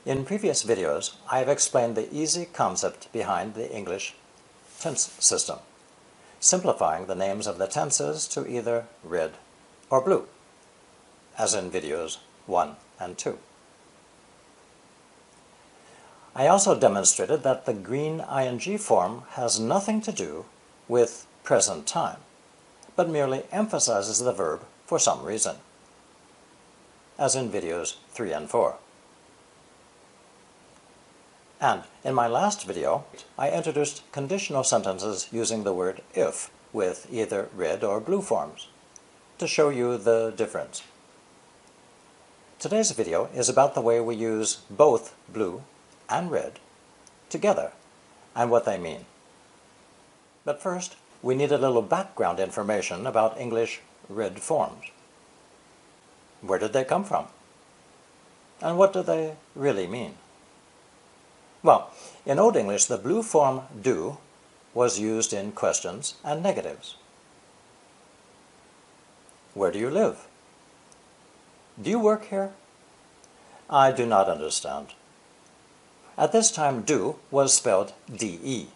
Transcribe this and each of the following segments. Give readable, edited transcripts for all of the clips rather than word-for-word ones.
In previous videos, I have explained the easy concept behind the English tense system, simplifying the names of the tenses to either red or blue, as in videos 1 and 2. I also demonstrated that the green ing form has nothing to do with present time, but merely emphasizes the verb for some reason, as in videos 3 and 4. And in my last video, I introduced conditional sentences using the word if with either red or blue forms to show you the difference. Today's video is about the way we use both blue and red together and what they mean. But first, we need a little background information about English red forms. Where did they come from? And what do they really mean? Well, in Old English, the blue form do was used in questions and negatives. Where do you live? Do you work here? I do not understand. At this time, do was spelled de.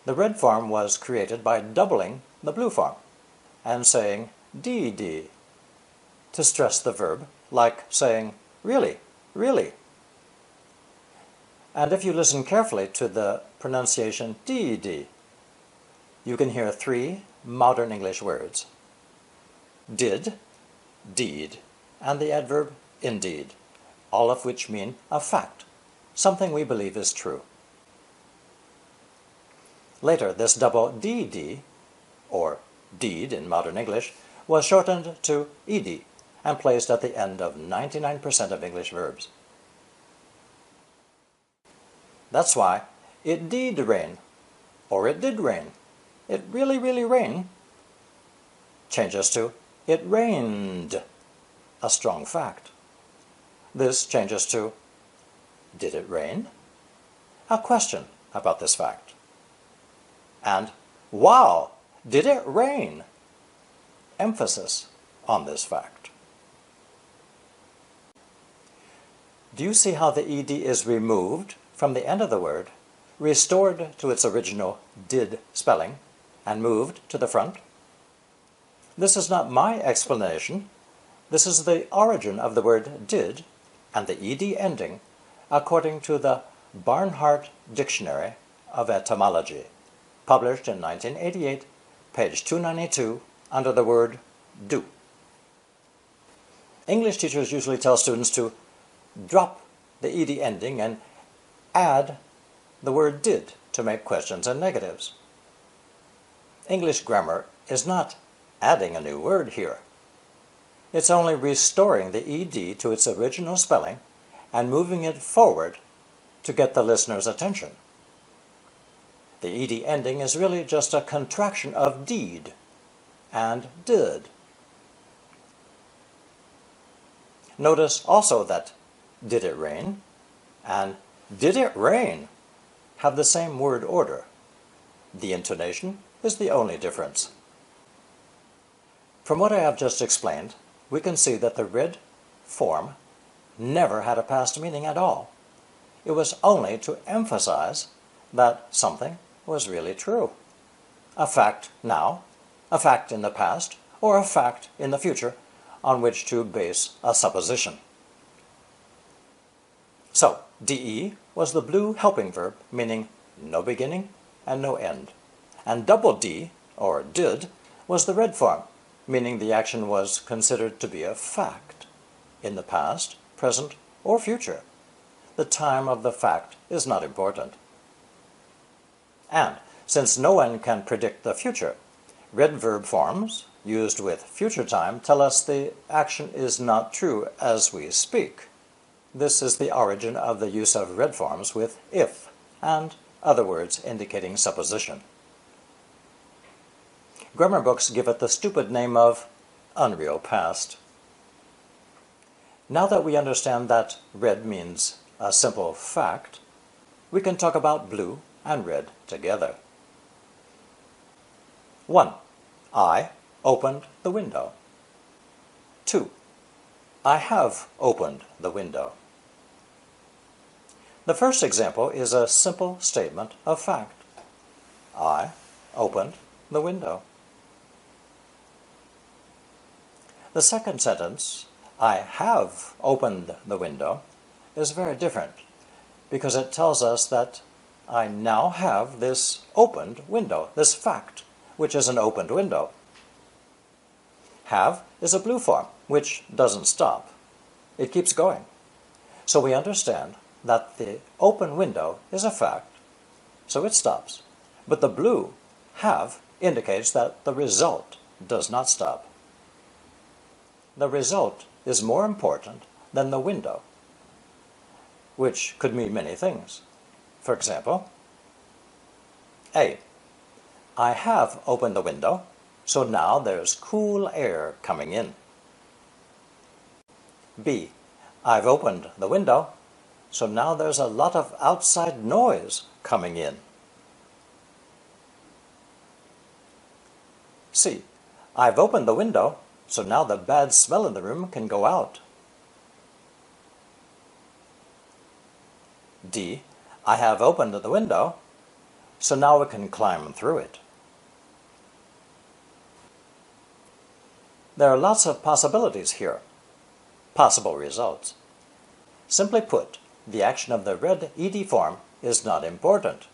The red form was created by doubling the blue form and saying dd to stress the verb, like saying really, really. And if you listen carefully to the pronunciation dd, you can hear three modern English words: did, deed, and the adverb indeed, all of which mean a fact, something we believe is true. Later, this double dd, or deed in modern English, was shortened to ed and placed at the end of 99% of English verbs. That's why it did rain, or it did rain, it really, really rain, changes to it rained, a strong fact. This changes to did it rain? A question about this fact. And wow, did it rain? Emphasis on this fact. Do you see how the ed is removed from the end of the word, restored to its original did spelling, and moved to the front? This is not my explanation. This is the origin of the word did and the ed ending according to the Barnhart Dictionary of Etymology, published in 1988, page 292, under the word do. English teachers usually tell students to drop the ed ending and add the word did to make questions and negatives. English grammar is not adding a new word here. It's only restoring the ed to its original spelling and moving it forward to get the listener's attention. The ed ending is really just a contraction of deed and did. Notice also that did it rain and did it rain have the same word order. The intonation is the only difference. From what I have just explained, we can see that the red form never had a past meaning at all. It was only to emphasize that something was really true. A fact now, a fact in the past, or a fact in the future on which to base a supposition. So, de was the blue helping verb meaning no beginning and no end. And double d, or did, was the red form, meaning the action was considered to be a fact in the past, present, or future. The time of the fact is not important. And since no one can predict the future, red verb forms used with future time tell us the action is not true as we speak. This is the origin of the use of red forms with if and other words indicating supposition. Grammar books give it the stupid name of unreal past. Now that we understand that red means a simple fact, we can talk about blue and red together. 1. I opened the window. 2. I have opened the window. The first example is a simple statement of fact. I opened the window. The second sentence, I have opened the window, is very different because it tells us that I now have this opened window, this fact, which is an opened window. Have is a blue form, which doesn't stop. It keeps going. So we understand that the open window is a fact, so it stops. But the blue have indicates that the result does not stop. The result is more important than the window, which could mean many things. For example, A. I have opened the window, so now there's cool air coming in. B. I've opened the window, so now there's a lot of outside noise coming in. C. I've opened the window, so now the bad smell in the room can go out. D. I have opened the window, so now we can climb through it. There are lots of possibilities here, possible results. Simply put, the action of the red ed form is not important,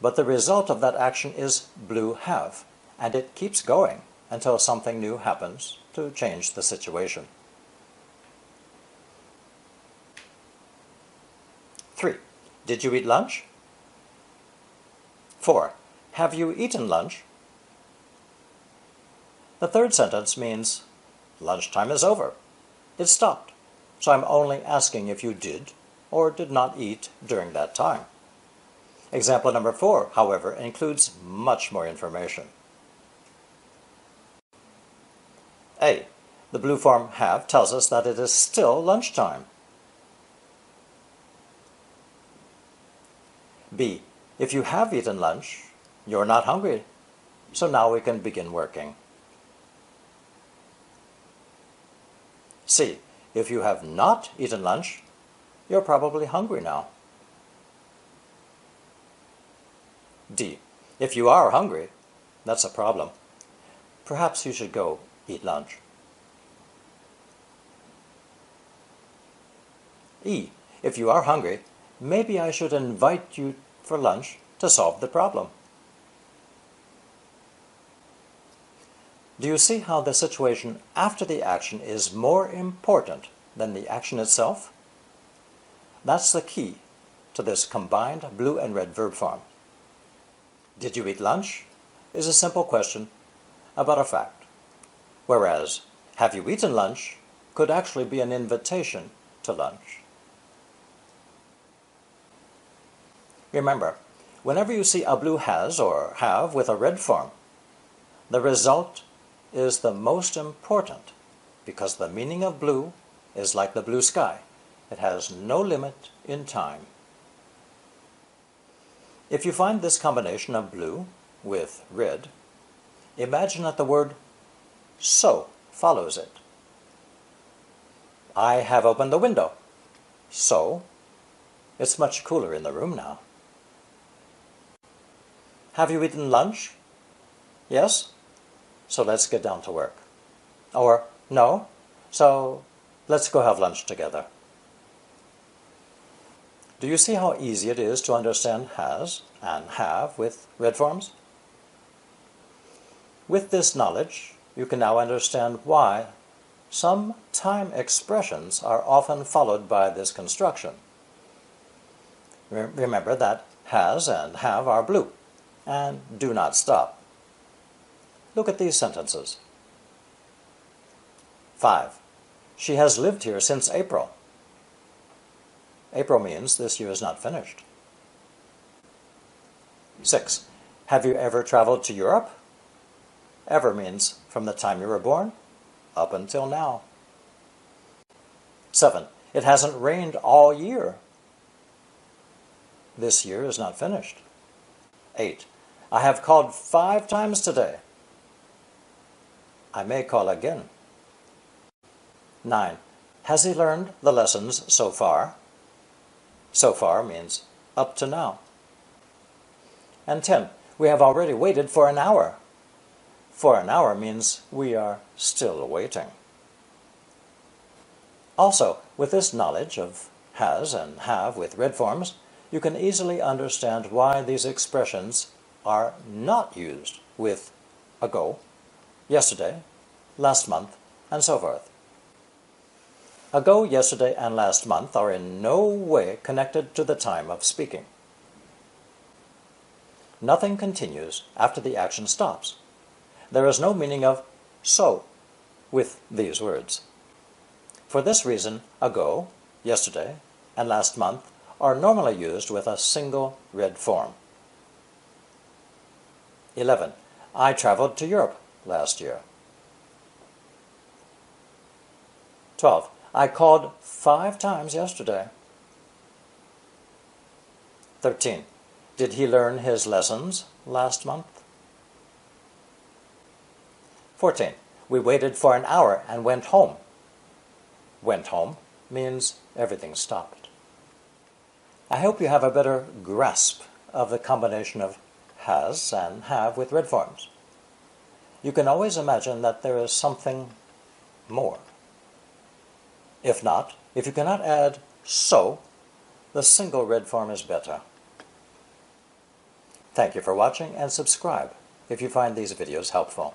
but the result of that action is blue have, and it keeps going until something new happens to change the situation. 3. Did you eat lunch? 4. Have you eaten lunch? The third sentence means lunchtime is over. It stopped, so I'm only asking if you did or did not eat during that time. Example number 4, however, includes much more information. A. The blue form have tells us that it is still lunchtime. B. If you have eaten lunch, you're not hungry, so now we can begin working. C. If you have not eaten lunch, you're probably hungry now. D. If you are hungry, that's a problem. Perhaps you should go eat lunch. E. If you are hungry, maybe I should invite you for lunch to solve the problem. Do you see how the situation after the action is more important than the action itself? That's the key to this combined blue and red verb form. Did you eat lunch is a simple question about a fact, whereas have you eaten lunch could actually be an invitation to lunch. Remember, whenever you see a blue has or have with a red form, the result is the most important because the meaning of blue is like the blue sky. It has no limit in time. If you find this combination of blue with red, imagine that the word so follows it. I have opened the window, so it's much cooler in the room now. Have you eaten lunch? Yes? So let's get down to work. Or, no? So let's go have lunch together. Do you see how easy it is to understand has and have with red forms? With this knowledge, you can now understand why some time expressions are often followed by this construction. Remember that has and have are blue and do not stop. Look at these sentences. 5. She has lived here since April. April means this year is not finished. 6. Have you ever traveled to Europe? Ever means from the time you were born up until now. 7. It hasn't rained all year. This year is not finished. 8. I have called 5 times today. I may call again. 9. Has he learned the lessons so far? So far means up to now. And 10. We have already waited for an hour. For an hour means we are still waiting. Also, with this knowledge of has and have with red forms, you can easily understand why these expressions are not used with ago, yesterday, last month, and so forth. Ago, yesterday, and last month are in no way connected to the time of speaking. Nothing continues after the action stops. There is no meaning of so with these words. For this reason, ago, yesterday, and last month are normally used with a single red form. 11. I traveled to Europe last year. 12. I called 5 times yesterday. 13. Did he learn his lessons last month? 14. We waited for an hour and went home. Went home means everything stopped. I hope you have a better grasp of the combination of has and have with red forms. You can always imagine that there is something more. If not, if you cannot add so, the single red form is better. Thank you for watching, and subscribe if you find these videos helpful.